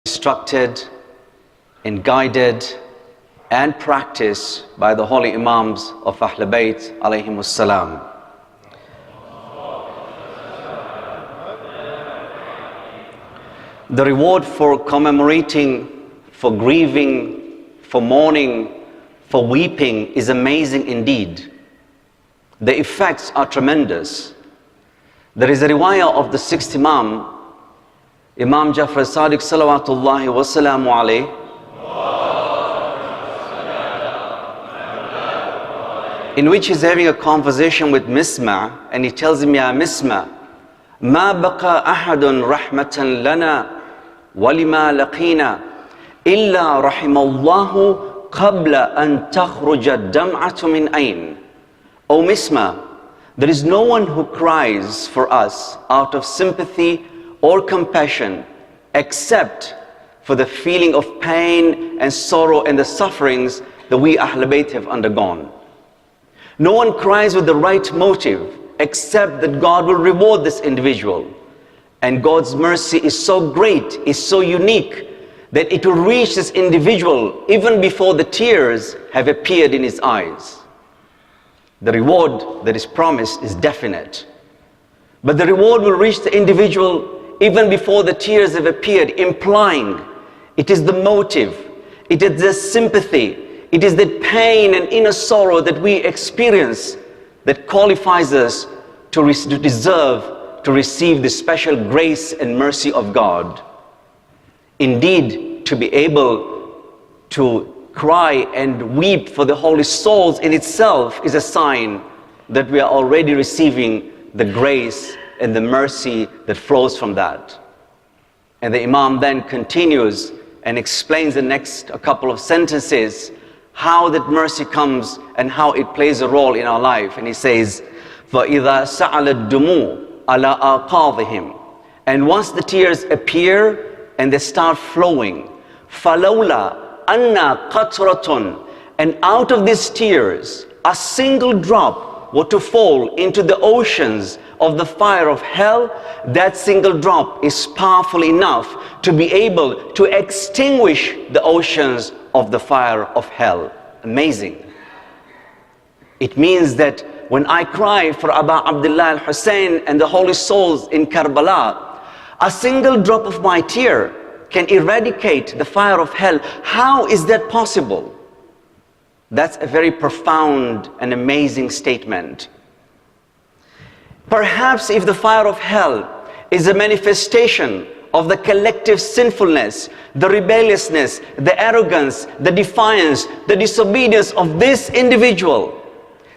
instructed and guided and practiced by the holy Imams of Ahlul Bayt alayhimus salam. The reward for commemorating, for grieving, for mourning, for weeping is amazing indeed. The effects are tremendous. There is a riwayah of the sixth Imam, Imam Jafar Sadiq salawatullahi wa salamu alayhi, in which he's having a conversation with Misma, and he tells him, Ya Misma, ma baqa ahadun rahmatan lana walima laqina illa rahimallahu qabla an takhruja dam'atu min ayn. O Misma, there is no one who cries for us out of sympathy or compassion except for the feeling of pain and sorrow and the sufferings that we Ahlul Bayt have undergone. No one cries with the right motive except that God will reward this individual. And God's mercy is so great, is so unique, that it will reach this individual even before the tears have appeared in his eyes. The reward that is promised is definite. But the reward will reach the individual even before the tears have appeared, implying it is the motive, it is the sympathy, it is the pain and inner sorrow that we experience that qualifies us to deserve to receive the special grace and mercy of God. Indeed, to be able to cry and weep for the holy souls in itself is a sign that we are already receiving the grace and the mercy that flows from that. And the Imam then continues and explains the next couple of sentences how that mercy comes and how it plays a role in our life. And he says, فَإِذَا سَعَلَ الدُّمُوعُ عَلَىٰ أَعْقَاضِهِمْ. And once the tears appear and they start flowing, فَلَوْلَا أَنَّا قَطْرَةٌ. And out of these tears, a single drop were to fall into the oceans of the fire of hell, that single drop is powerful enough to be able to extinguish the oceans of the fire of hell. Amazing. It means that when I cry for Abu Abdullah al-Hussein and the holy souls in Karbala, a single drop of my tear can eradicate the fire of hell. How is that possible? That's a very profound and amazing statement. Perhaps if the fire of hell is a manifestation of the collective sinfulness, the rebelliousness, the arrogance, the defiance, the disobedience of this individual,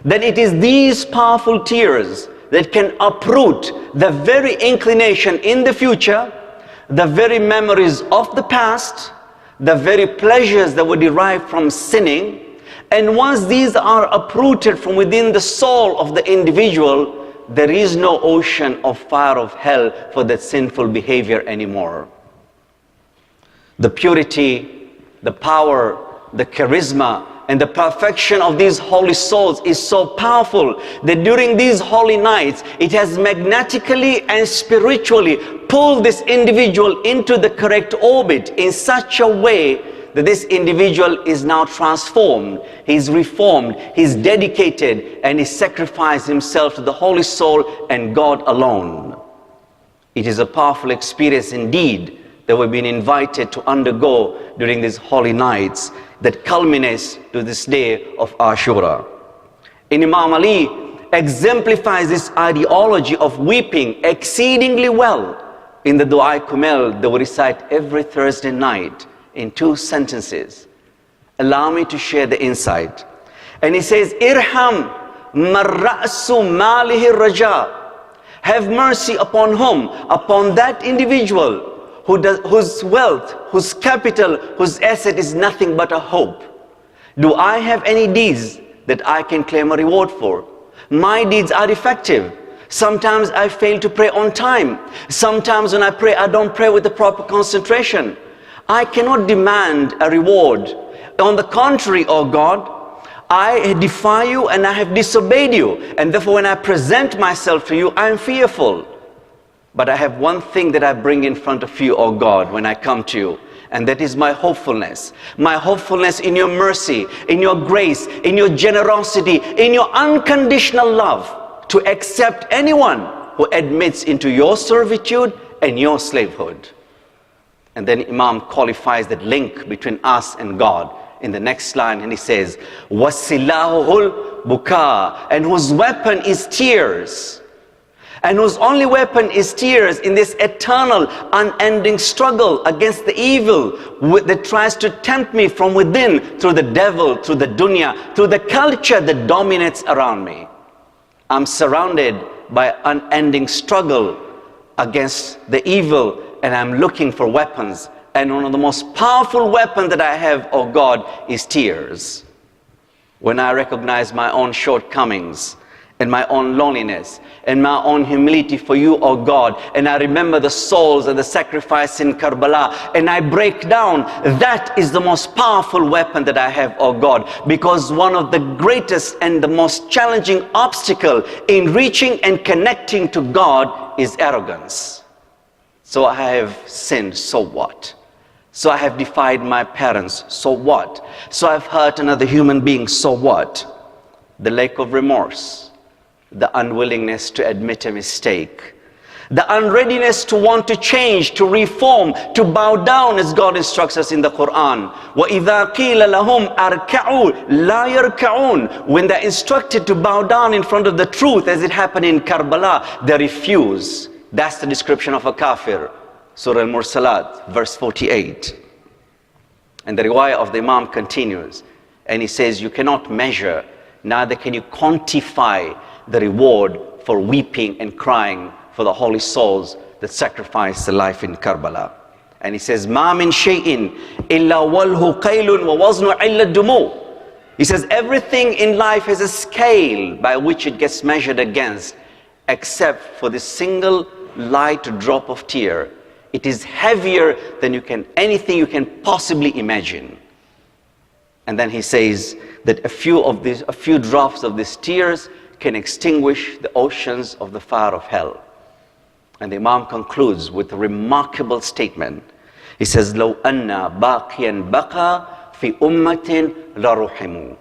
then it is these powerful tears that can uproot the very inclination in the future, the very memories of the past, the very pleasures that were derived from sinning. And once these are uprooted from within the soul of the individual, there is no ocean of fire of hell for that sinful behavior anymore. The purity, the power, the charisma, and the perfection of these holy souls is so powerful that during these holy nights, it has magnetically and spiritually pulled this individual into the correct orbit in such a way that this individual is now transformed, he's reformed, he's dedicated, and he sacrificed himself to the Holy Soul and God alone. It is a powerful experience indeed that we've been invited to undergo during these holy nights that culminates to this day of Ashura. And Imam Ali exemplifies this ideology of weeping exceedingly well in the Dua Kumel that we recite every Thursday night, in two sentences. Allow me to share the insight. And he says, Irham marra'su malihi raja. Have mercy upon whom? Upon that individual whose wealth, whose capital, whose asset is nothing but a hope. Do I have any deeds that I can claim a reward for? My deeds are defective. Sometimes I fail to pray on time. Sometimes when I pray, I don't pray with the proper concentration. I cannot demand a reward. On the contrary, O God, I defy you and I have disobeyed you. And therefore when I present myself to you, I am fearful. But I have one thing that I bring in front of you, O God, when I come to you. And that is my hopefulness. My hopefulness in your mercy, in your grace, in your generosity, in your unconditional love to accept anyone who admits into your servitude and your slavehood. And then Imam qualifies that link between us and God in the next line, and he says, وَسِلَاهُ الْبُكَاء, and whose weapon is tears. And whose only weapon is tears in this eternal, unending struggle against the evil that tries to tempt me from within through the devil, through the dunya, through the culture that dominates around me. I'm surrounded by unending struggle against the evil, and I'm looking for weapons. And one of the most powerful weapons that I have, oh God, is tears. When I recognize my own shortcomings, and my own loneliness, and my own humility for you, oh God, and I remember the souls and the sacrifice in Karbala, and I break down, that is the most powerful weapon that I have, oh God, because one of the greatest and the most challenging obstacle in reaching and connecting to God is arrogance. So I have sinned, so what? So I have defied my parents, so what? So I've hurt another human being, so what? The lack of remorse, the unwillingness to admit a mistake, the unreadiness to want to change, to reform, to bow down as God instructs us in the Quran. وَإِذَا قِيلَ لَهُمْ أَرْكَعُوا لَا يَرْكَعُونَ. When they're instructed to bow down in front of the truth, as it happened in Karbala, they refuse. That's the description of a kafir. Surah Al-Mursalat, verse 48. And the riwayah of the Imam continues, and he says, you cannot measure, neither can you quantify the reward for weeping and crying for the holy souls that sacrificed their life in Karbala. And he says, مَا مِن شَيْءٍ إِلَّا وَلْهُ قَيْلٌ وَوَزْنُ إِلَّا الدُّمُوعِ. He says, everything in life has a scale by which it gets measured against, except for this single light drop of tear. It is heavier than anything you can possibly imagine. And then he says that a few drops of these tears can extinguish the oceans of the fire of hell. And the Imam concludes with a remarkable statement. He says, لَوْ أَنَّ بَاقِيًا بَقَى فِي أُمَّةٍ لَرُحِمُوا.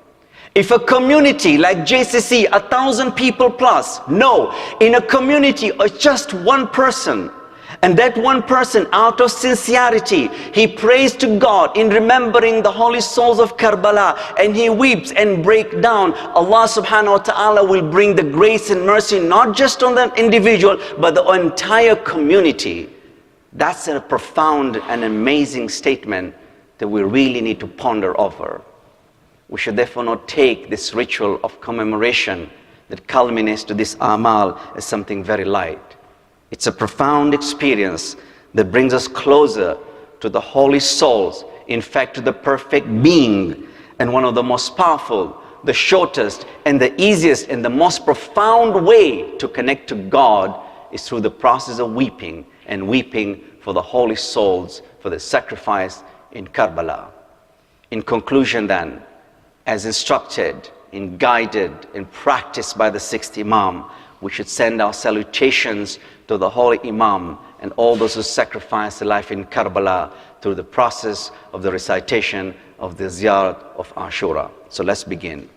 If a community like JCC, 1,000 people plus, no, in a community of just one person, and that one person, out of sincerity, he prays to God in remembering the holy souls of Karbala, and he weeps and breaks down, Allah subhanahu wa ta'ala will bring the grace and mercy not just on the individual, but the entire community. That's a profound and amazing statement that we really need to ponder over. We should therefore not take this ritual of commemoration that culminates to this amal as something very light. It's a profound experience that brings us closer to the holy souls, in fact to the perfect being. And one of the most powerful, the shortest and the easiest and the most profound way to connect to God is through the process of weeping, and weeping for the holy souls, for the sacrifice in Karbala. In conclusion then, as instructed, and guided and practiced by the sixth Imam, we should send our salutations to the holy Imam and all those who sacrificed their life in Karbala through the process of the recitation of the Ziyarat of Ashura. So let's begin.